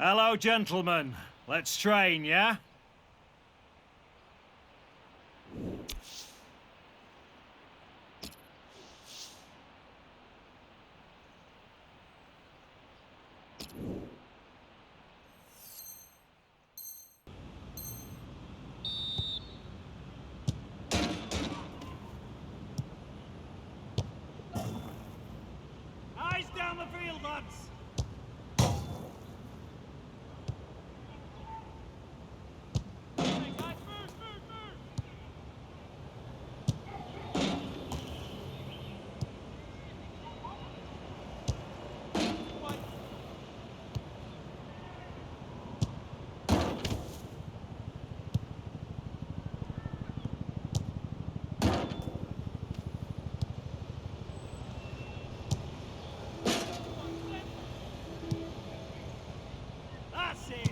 Hello, gentlemen. Let's train, yeah? Eyes down the field, lads! That's it!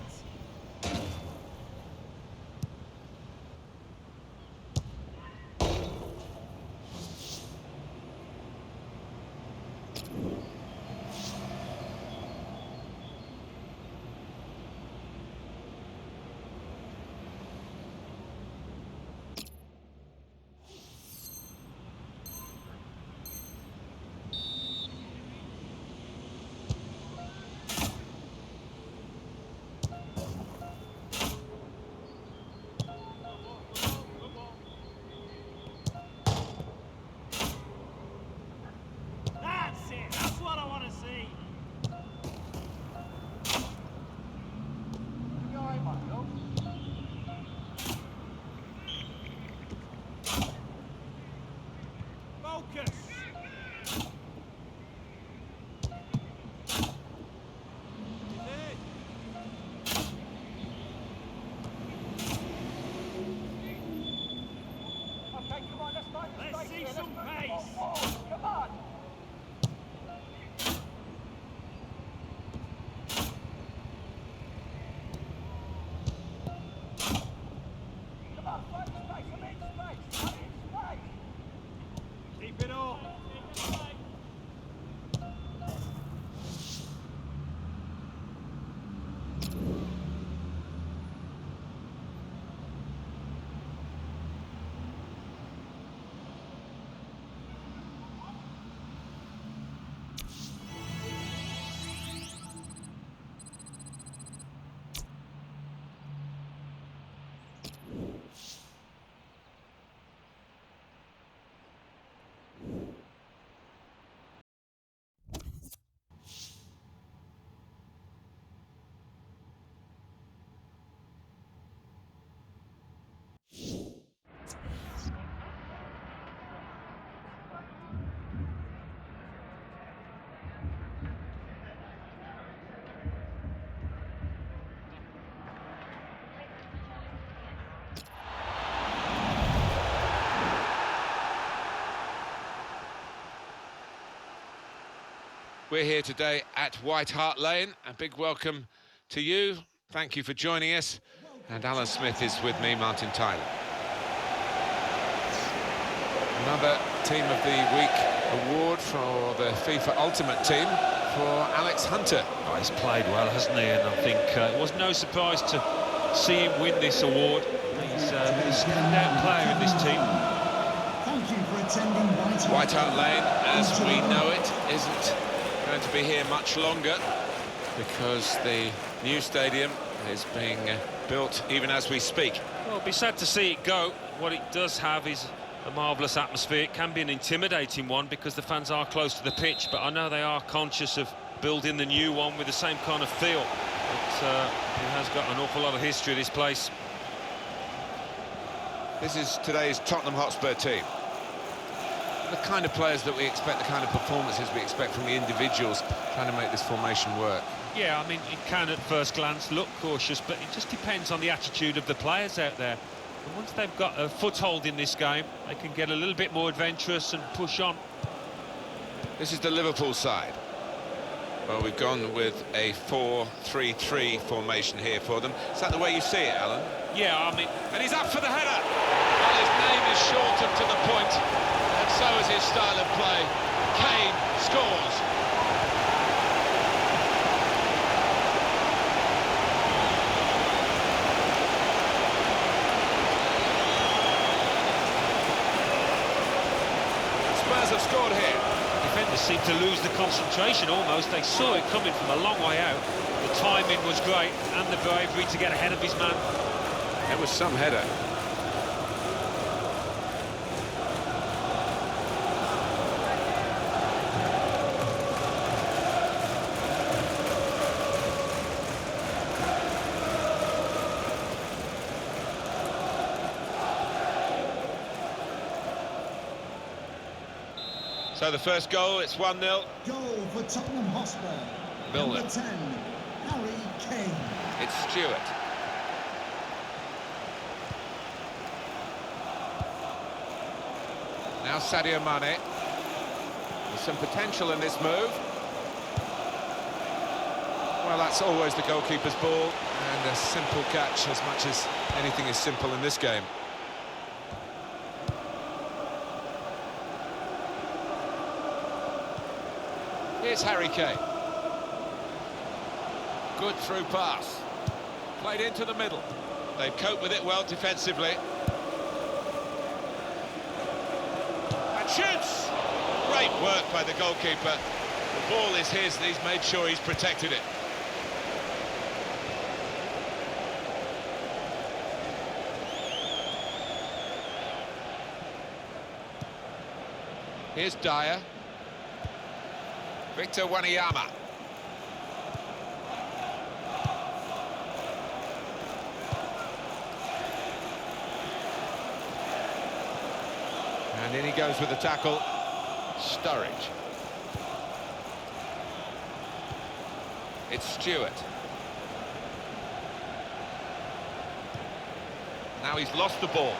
That's it! That's what I want to see! Focus! Let's see some pace! Come on! Come on, find space, I'm in space! I'm in space! Keep it up! We're here today at White Hart Lane. A big welcome to you. Thank you for joining us. And Alan Smith is with me, Martin Tyler. Another Team of the Week award for the FIFA Ultimate Team for Alex Hunter. Oh, he's played well, hasn't he? And I think it was no surprise to see him win this award. He's a standout player in this team. Thank you for attending White Hart Lane, as we know it, isn't going to be here much longer because the new stadium is being built even as we speak. Well, it'll be sad to see it go. What it does have is a marvellous atmosphere. It can be an intimidating one because the fans are close to the pitch, but I know they are conscious of building the new one with the same kind of feel. It has got an awful lot of history, this place. This is today's Tottenham Hotspur team. The kind of players that we expect, the kind of performances we expect from the individuals trying to make this formation work. Yeah, I mean, it can at first glance look cautious, but it just depends on the attitude of the players out there. And once they've got a foothold in this game, they can get a little bit more adventurous and push on. This is the Liverpool side. Well, we've gone with a 4-3-3 formation here for them. Is that the way you see it, Alan? Yeah, I mean... And he's up for the header! Well, his name is short and to the point, and so is his style of play. Kane scores. just seemed to lose the concentration almost. They saw it coming from a long way out. The timing was great and the bravery to get ahead of his man. It was some header. So the first goal, it's 1-0. Goal for Tottenham Hotspur. Milner. Number 10, Harry Kane. It's Stewart. Now Sadio Mane. There's some potential in this move. Well, that's always the goalkeeper's ball, and a simple catch, as much as anything is simple in this game. Here's Harry Kane. Good through pass. Played into the middle. They've coped with it well defensively. And shoots! Great work by the goalkeeper. The ball is his, and he's made sure he's protected it. Here's Dyer. Victor Wanyama. And in he goes with the tackle. Sturridge. It's Stewart. Now he's lost the ball.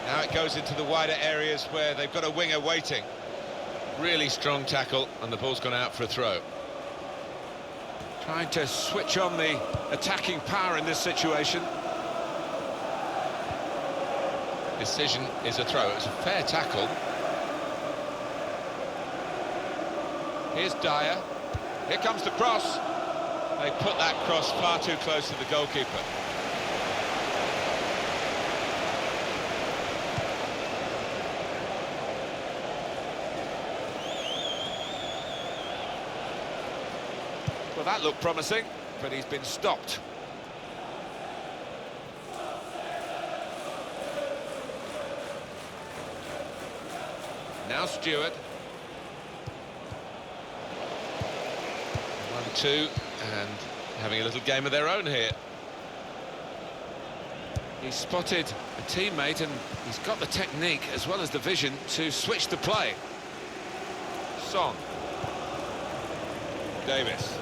Now it goes into the wider areas where they've got a winger waiting. Really strong tackle, and the ball's gone out for a throw. Trying to switch on the attacking power in this situation. Decision is a throw. It's a fair tackle. Here's Dyer. Here comes the cross. They put that cross far too close to the goalkeeper. Well, that looked promising, but he's been stopped. Now Stewart. 1-2, and having a little game of their own here. He's spotted a teammate, and he's got the technique as well as the vision to switch the play. Son. Davis.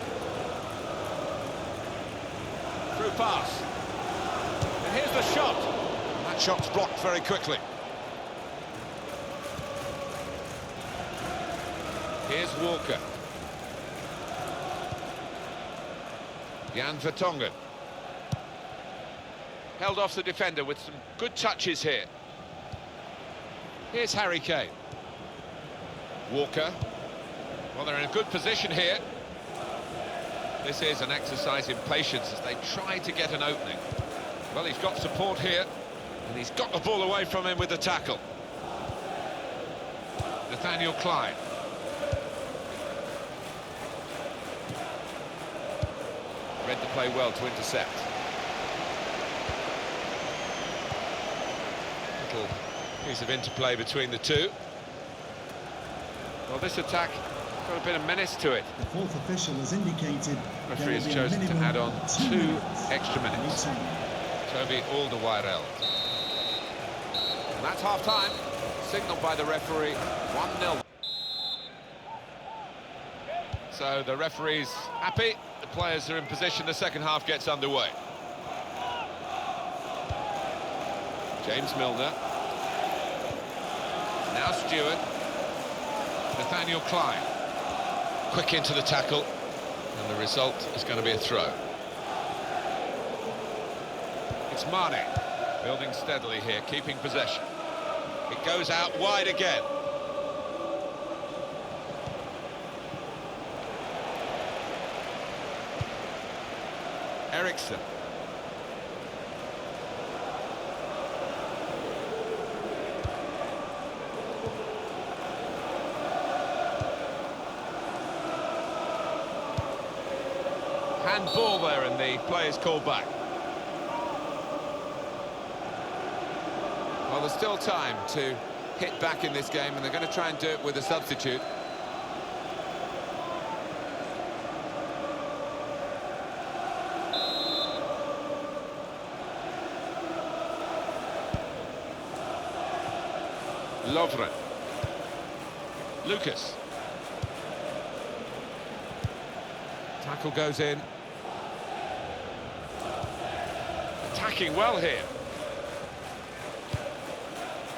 Through pass. And here's the shot. That shot's blocked very quickly. Here's Walker. Jan Vertonghen. Held off the defender with some good touches here. Here's Harry Kane. Walker. Well, they're in a good position here. This is an exercise in patience as they try to get an opening. Well, he's got support here, and he's got the ball away from him with the tackle. Nathaniel Klein. Read the play well to intercept. Little piece of interplay between the two. Well, this attack got a bit of menace to it. The fourth official has indicated Referee has chosen to add on 2 extra minutes. Toby Alderweireld. And that's half-time, signalled by the referee, 1-0. So the referee's happy, the players are in position, the second half gets underway. James Milner. Now Stewart. Nathaniel Klein. Quick into the tackle, and the result is going to be a throw. It's Mane, building steadily here, keeping possession. It goes out wide again. Eriksson. handball there, and the play is called back. Well, there's still time to hit back in this game, and they're going to try and do it with a substitute. Lovren. Lucas. Tackle goes in. Attacking well here.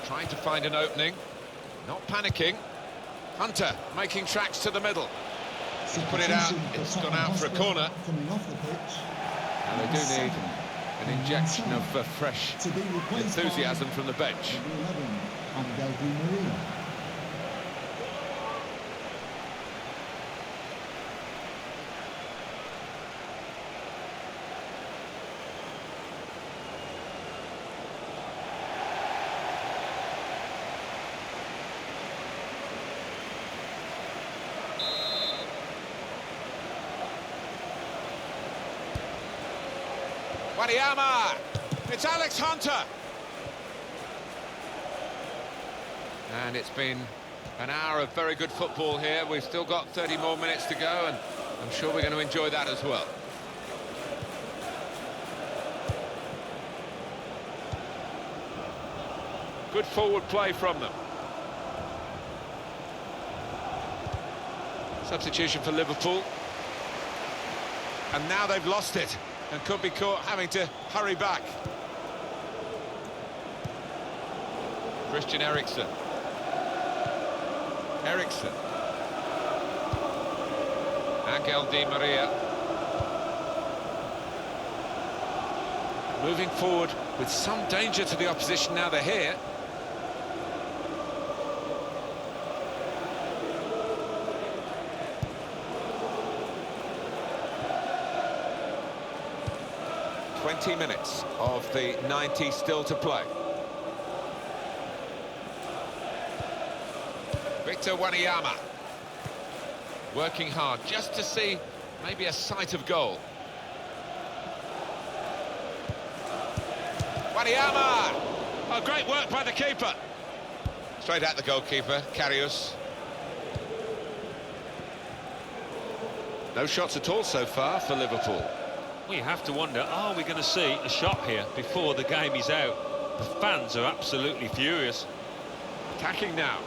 Trying to find an opening. Not panicking. Hunter making tracks to the middle. He's put it out. It's gone out for a corner. Coming off the pitch. And they do need an injection of fresh enthusiasm from the bench. Wanyama! It's Alex Hunter! And it's been an hour of very good football here. We've still got 30 more minutes to go, and I'm sure we're going to enjoy that as well. Good forward play from them. Substitution for Liverpool. And now they've lost it and could be caught having to hurry back. Christian Eriksen. Eriksen. Angel Di Maria. Moving forward with some danger to the opposition now they're here. Minutes of the 90 still to play. Victor Wanyama working hard just to see maybe a sight of goal. Wanyama! Oh, great work by the keeper. Straight at the goalkeeper, Karius. No shots at all so far for Liverpool. We have to wonder, are we going to see a shot here before the game is out? The fans are absolutely furious. Attacking now.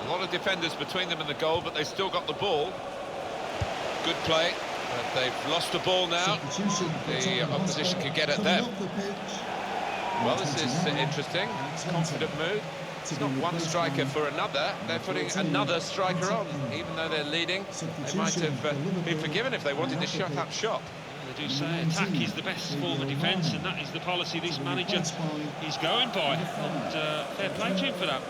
A lot of defenders between them and the goal, but they've still got the ball. Good play, but they've lost the ball now. The opposition can get at them. Well, this is interesting. Confident move. It's not one striker for another. They're putting another striker on. Even though they're leading, they might have been forgiven if they wanted to shut up shop. They do say attack is the best form of defence, and that is the policy this manager is going by, and fair play to him for that.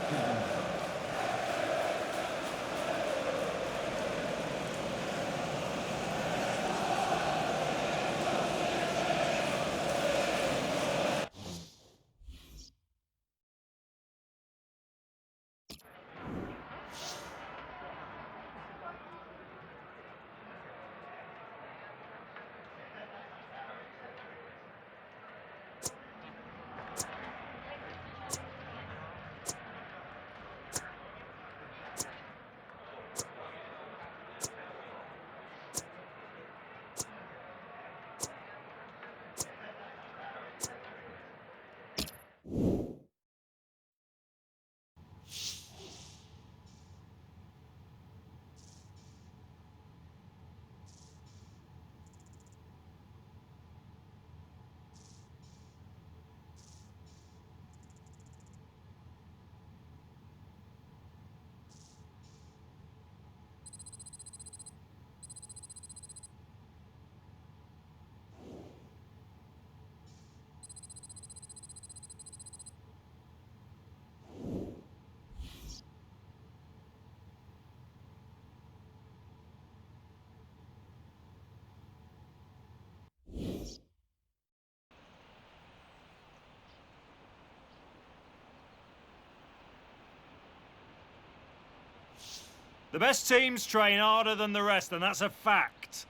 The best teams train harder than the rest, and that's a fact.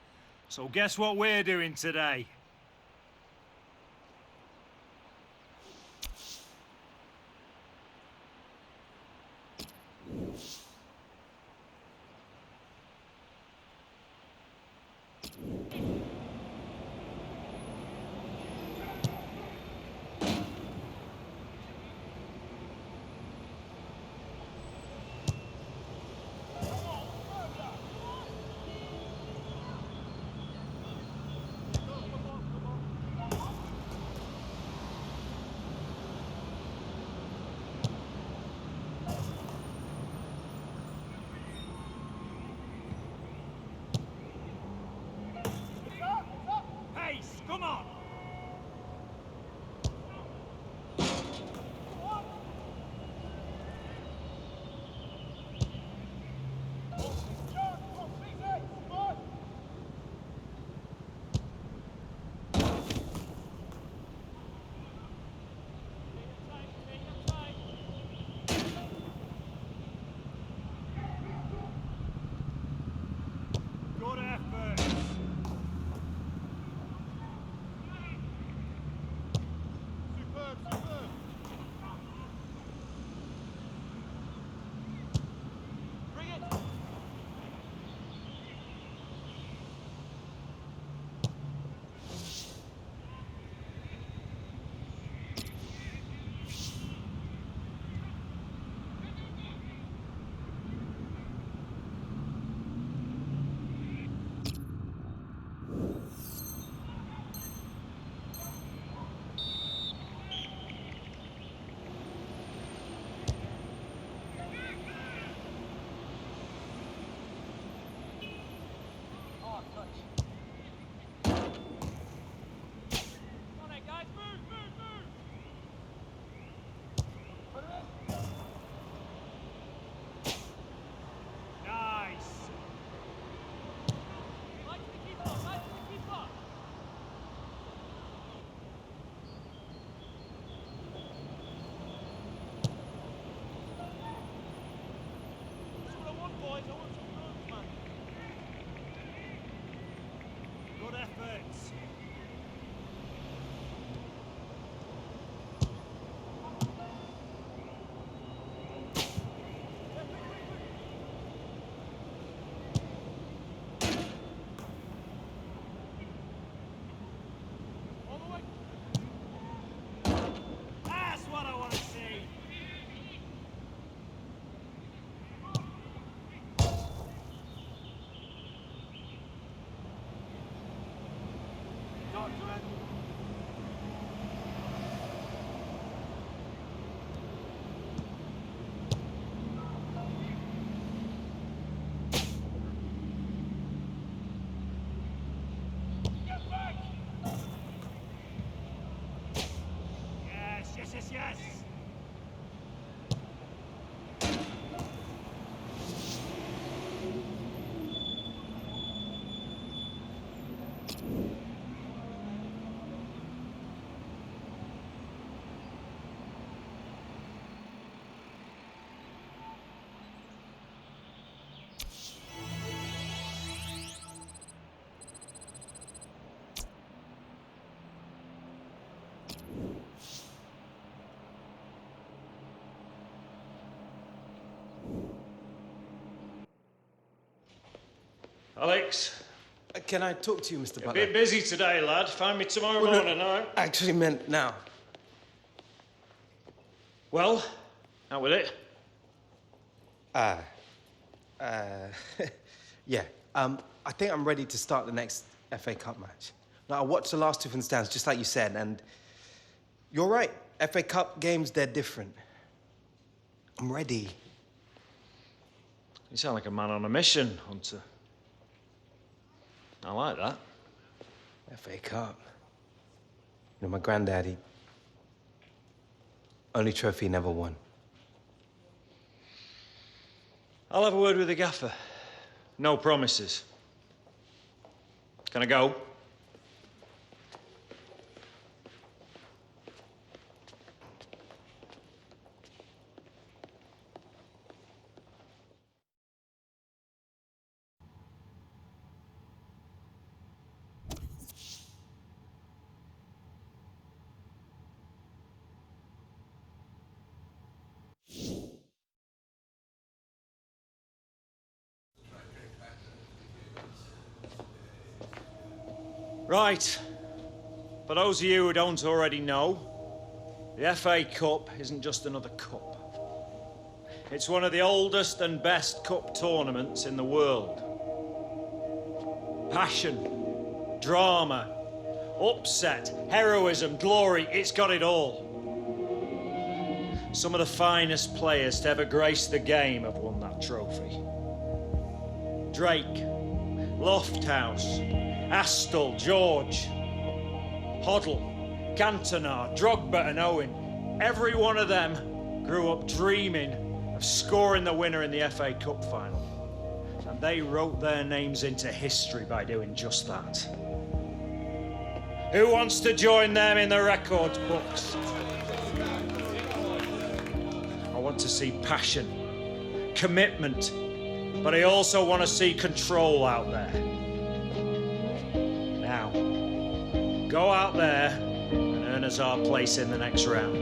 So guess what we're doing today? Pace, come on! Good effort. Superb, superb. Bring it. Good efforts. All the way. That's what I want to see. Yes, yes, yes, yes. Alex, Can I talk to you, Mr. a Butler? bit busy today, lad. Find me tomorrow Well, no, morning, all right? I actually meant now. Well, out with it. Yeah. I think I'm ready to start the next FA Cup match. Now, I watched the last two from the stands, just like you said, and you're right. FA Cup games, they're different. I'm ready. You sound like a man on a mission, Hunter. I like that. FA Cup. You know, my granddad, only trophy he never won. I'll have a word with the gaffer. No promises. Can I go? Right. For those of you who don't already know, the FA Cup isn't just another cup. It's one of the oldest and best cup tournaments in the world. Passion, drama, upset, heroism, glory, it's got it all. Some of the finest players to ever grace the game have won that trophy. Drake, Lofthouse, Astle, George, Hoddle, Cantona, Drogba and Owen. Every one of them grew up dreaming of scoring the winner in the FA Cup final. And they wrote their names into history by doing just that. Who wants to join them in the records books? I want to see passion, commitment, but I also want to see control out there. Now, go out there and earn us our place in the next round.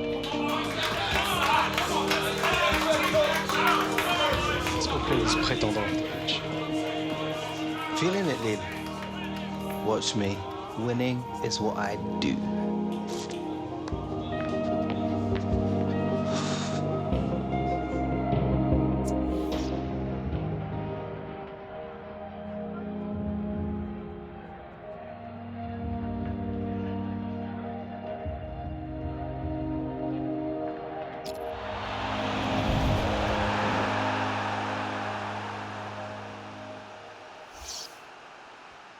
Aucun des prétendants. Feeling it, Lid? Watch me. Winning is what I do.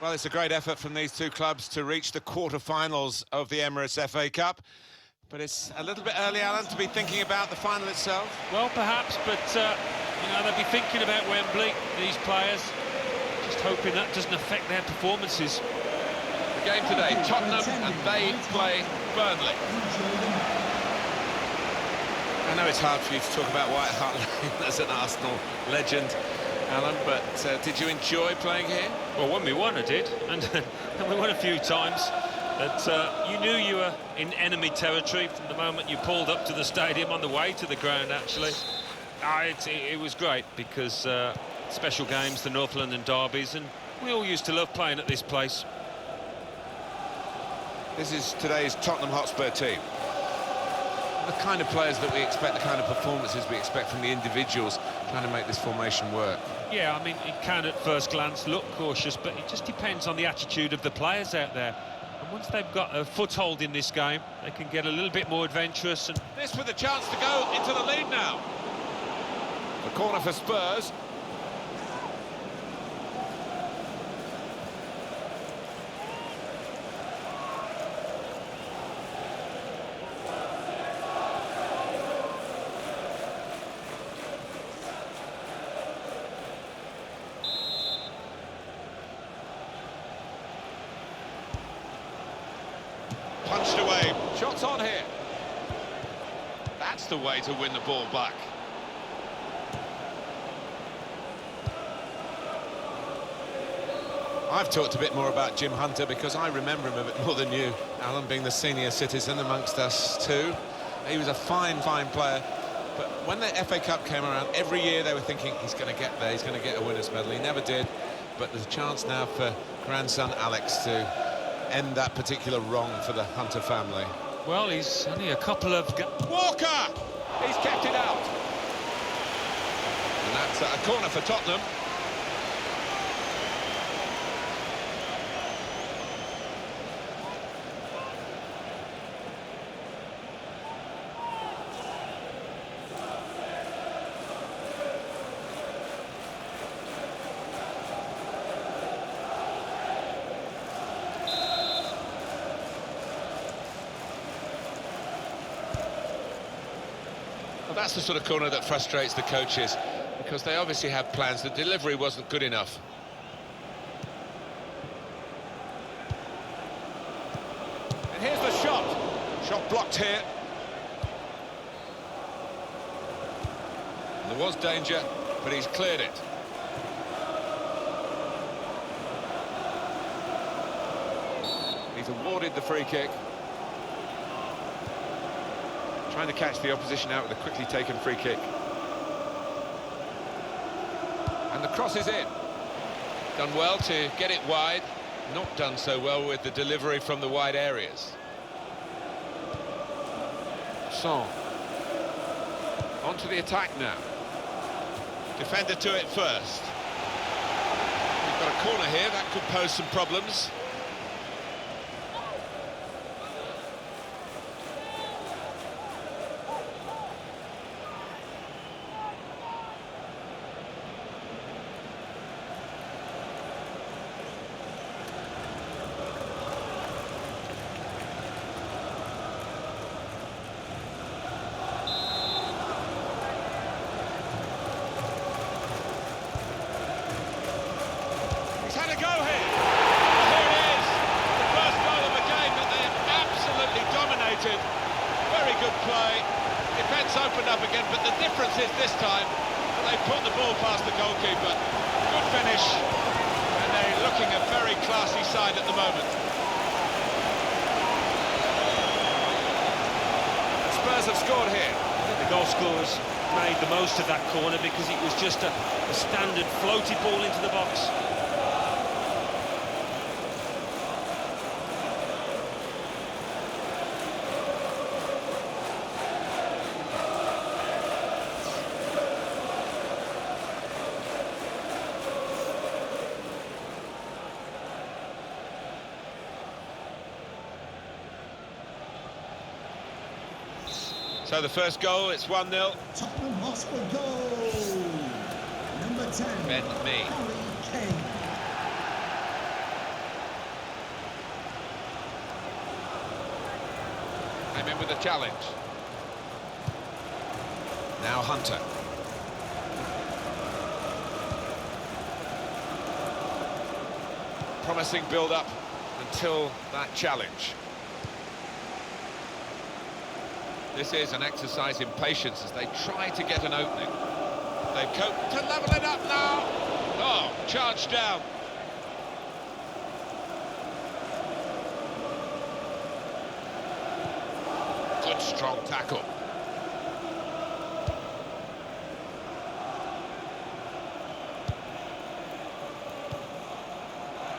Well, it's a great effort from these two clubs to reach the quarter-finals of the Emirates FA Cup. But it's a little bit early, Alan, to be thinking about the final itself. Well, perhaps, but, you know, they'll be thinking about Wembley, these players. Just hoping that doesn't affect their performances. The game today, Tottenham, and they play Burnley. I know it's hard for you to talk about White Hart Lane as an Arsenal legend, Alan, but did you enjoy playing here? Well, when we won, I did, and we won a few times. But you knew you were in enemy territory from the moment you pulled up to the stadium, on the way to the ground, actually. It was great, because special games, the North London derbies, and we all used to love playing at this place. This is today's Tottenham Hotspur team. The kind of players that we expect, the kind of performances we expect from the individuals trying to make this formation work. Yeah, I mean, it can at first glance look cautious, but it just depends on the attitude of the players out there. And once they've got a foothold in this game, they can get a little bit more adventurous. And this with a chance to go into the lead now. The corner for Spurs. Punched away. Shots on here. That's the way to win the ball back. I've talked a bit more about Jim Hunter because I remember him a bit more than you, Alan, being the senior citizen amongst us too. He was a fine player. But when the FA Cup came around, every year they were thinking he's going to get there, he's going to get a winner's medal. He never did. But there's a chance now for grandson Alex to end that particular wrong for the Hunter family. well, he's only a couple of... Walker! He's kept it out. And that's a corner for Tottenham. Well, that's the sort of corner that frustrates the coaches, because they obviously had plans. The delivery wasn't good enough. And here's the shot. Shot blocked here. There was danger, but he's cleared it. He's awarded the free kick. Trying to catch the opposition out with a quickly taken free kick. And the cross is in. Done well to get it wide. not done so well with the delivery from the wide areas. Son. Onto the attack now. Defender to it first. We've got a corner here, that could pose some problems. He's had a go here. Well, here it is. The first goal of the game that they're absolutely dominated. Very good play. Defence opened up again, but the difference is this time they put the ball past the goalkeeper. Good finish. And they're looking a very classy side at the moment. Spurs have scored here. I think the goal scorers made the most of that corner because it was just a standard floaty ball into the box. So the first goal, it's 1-0. Tottenham Hotspur goal. Number 10. Ben Mee. Harry Kane. Came in with a challenge. Now Hunter. Promising build-up until that challenge. This is an exercise in patience as they try to get an opening. They've coped to level it up now. Oh, charged down. Good strong tackle.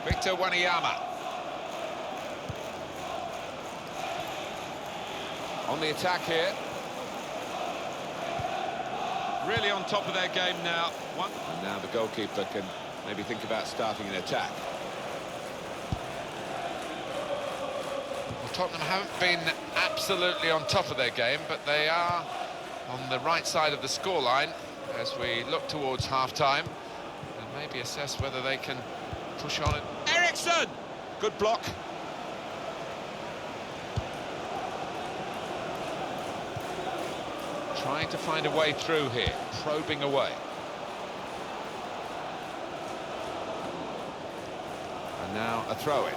Victor Wanyama. On the attack here. Really on top of their game now. And now the goalkeeper can maybe think about starting an attack. Well, Tottenham haven't been absolutely on top of their game, but they are on the right side of the scoreline as we look towards half-time and maybe assess whether they can push on it. Eriksson! Good block. Trying to find a way through here, probing away. And now a throw-in.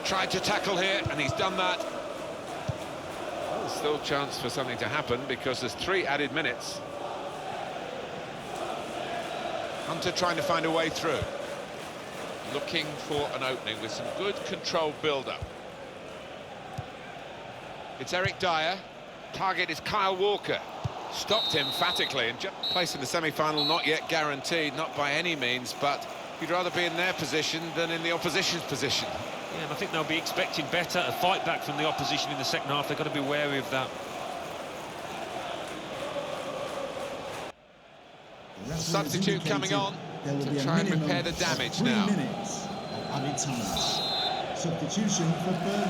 Tried to tackle here, and he's done that. There's still a chance for something to happen because there's 3 added minutes. Hunter trying to find a way through. Looking for an opening with some good controlled build-up. It's Eric Dyer. Target is Kyle Walker. Stopped emphatically, and just place in the semi-final not yet guaranteed, not by any means, but you'd rather be in their position than in the opposition's position. Yeah, and I think they'll be expecting better, a fight back from the opposition in the second half. They've got to be wary of that. Substitute coming on to try and repair the damage now. Added time. Substitution for Burnley.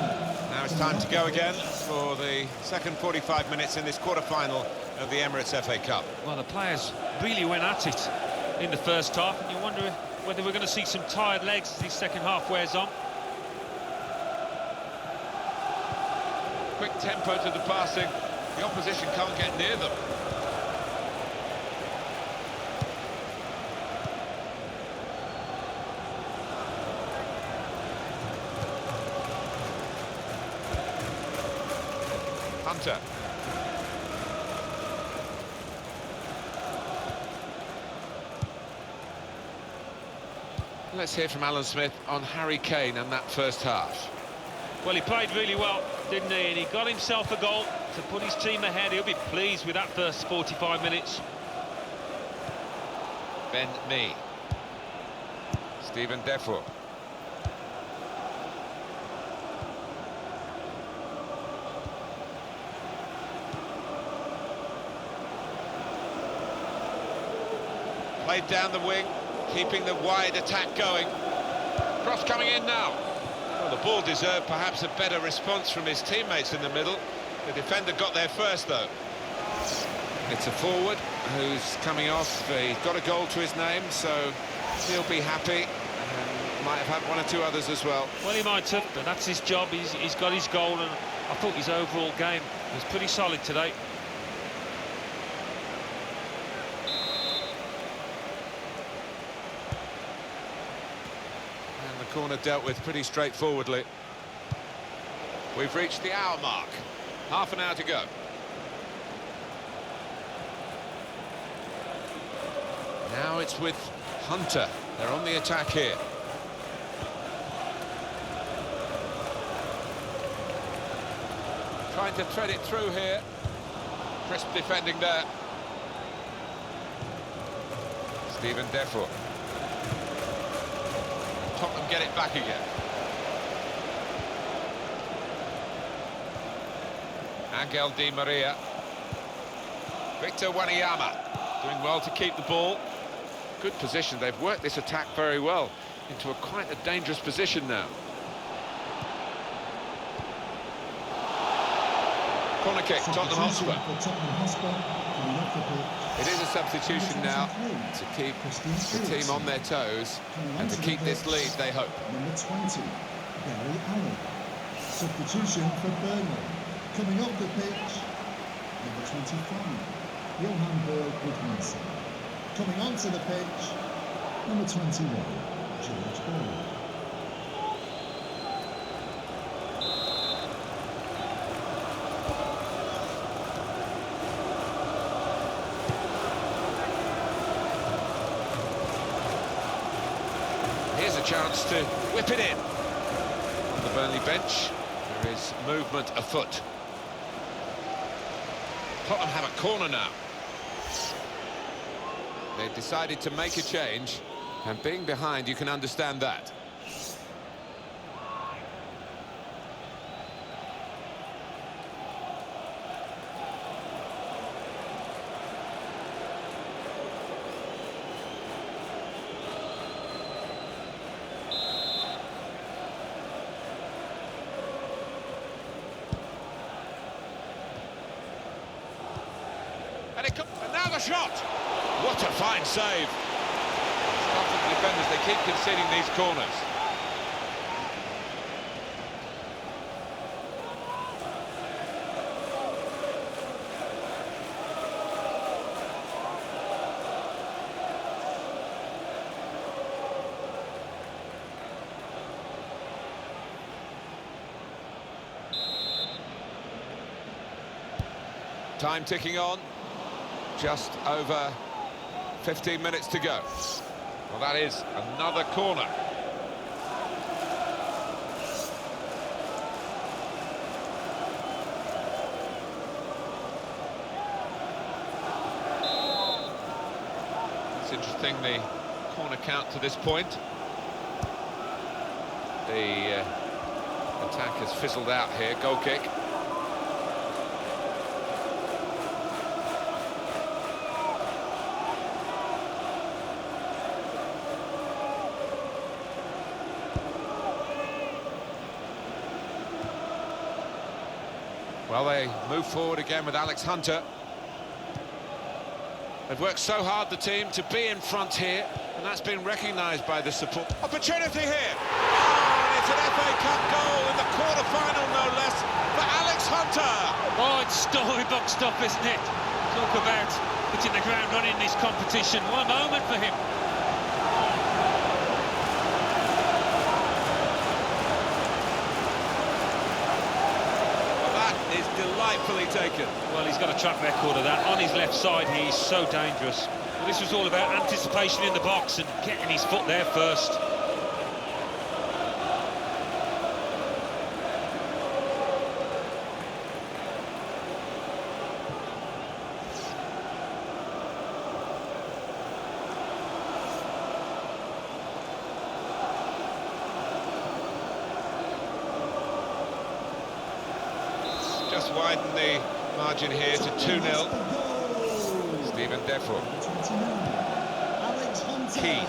Now it's time to go again for the second 45 minutes in this quarter-final of the Emirates FA Cup. Well, the players really went at it in the first half, and you wonder whether we're going to see some tired legs as the second half wears on. Quick tempo to the passing. The opposition can't get near them. Hunter. Let's hear from Alan Smith on Harry Kane and that first half. Well, he played really well, didn't he? And he got himself a goal to put his team ahead. He'll be pleased with that first 45 minutes. Ben Mee. Stephen Defoe. Played down the wing, keeping the wide attack going. Cross coming in now. Well, the ball deserved perhaps a better response from his teammates in the middle. The defender got there first, though. It's a forward who's coming off. He's got a goal to his name, so he'll be happy. And might have had one or two others as well. Well, he might have, but that's his job. He's got his goal, and I thought his overall game was pretty solid today. And the corner dealt with pretty straightforwardly. We've reached the hour mark. Half an hour to go. Now it's with Hunter. They're on the attack here. Trying to thread it through here. Crisp defending there. Stephen Defoe. Tottenham get it back again. Angel Di Maria. Victor Wanyama doing well to keep the ball. Good position. They've worked this attack very well into quite a dangerous position now. Corner kick, Tottenham Hotspur. It is a substitution now to keep the team on their toes and to keep this lead, they hope. Number 20, Barry Allen. Substitution for Burnley. Coming off the pitch, number 25, Johan Berg Goodmanson. Coming onto the pitch, number 21, George Ball. Here's a chance to whip it in. On the Burnley bench, there is movement afoot. Tottenham have a corner now. They've decided to make a change, and being behind, you can understand that. And now the shot! What a fine save! Scotland defenders, they keep conceding these corners. Time ticking on. Just over 15 minutes to go. Well, that is another corner. It's interesting, the corner count to this point. The attack has fizzled out here, goal kick. Well, they move forward again with Alex Hunter. They've worked so hard, the team, to be in front here, and that's been recognised by the support. Opportunity here! Oh, and it's an FA Cup goal in the quarter-final, no less, for Alex Hunter! Oh, it's storybook stuff, isn't it? Talk about hitting the ground running in this competition. What a moment for him. Delightfully taken. Well, he's got a track record of that. On his left side, he is so dangerous. Well, this was all about anticipation in the box and getting his foot there first. widen the margin here to 2-0. Stephen Defoe. Key.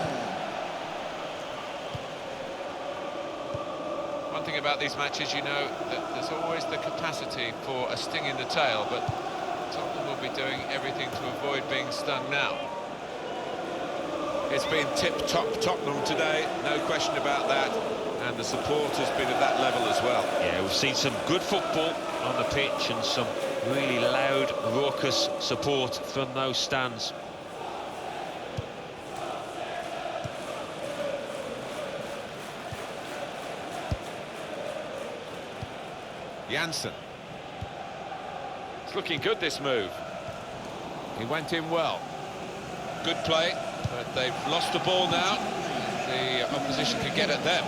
One thing about these matches, you know, that there's always the capacity for a sting in the tail, but Tottenham will be doing everything to avoid being stung now. It's been tip-top Tottenham today, no question about that, and the support has been at that level as well. Yeah, we've seen some good football on the pitch and some really loud, raucous support from those stands. Janssen. It's looking good, this move. He went in well. Good play, but they've lost the ball now. The opposition can get at them.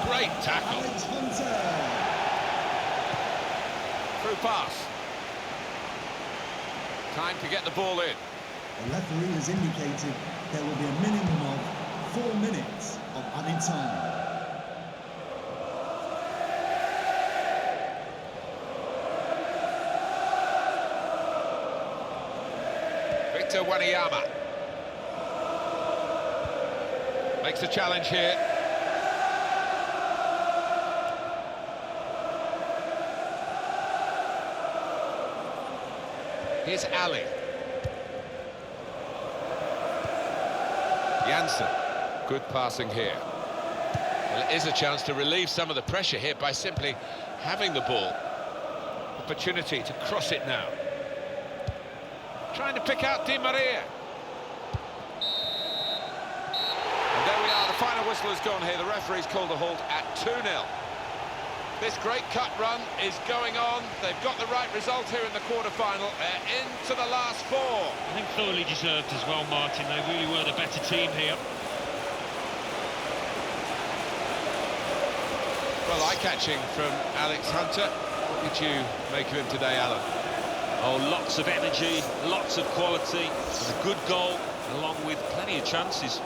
Great tackle. Through pass. Time to get the ball in. The referee has indicated there will be a minimum of 4 minutes of added time. Wanyama makes a challenge here. Here's Ali. Janssen, good passing here. Well, it is a chance to relieve some of the pressure here by simply having the ball. Opportunity to cross it now. Trying to pick out Di Maria. And there we are, the final whistle has gone here. The referee's called a halt at 2-0. This great cut run is going on. They've got the right result here in the quarter-final. Into the last 4. I think thoroughly deserved as well, Martin. They really were the better team here. Well, eye-catching from Alex Hunter. What did you make of him today, Alan? Oh, lots of energy, lots of quality, and a good goal, along with plenty of chances.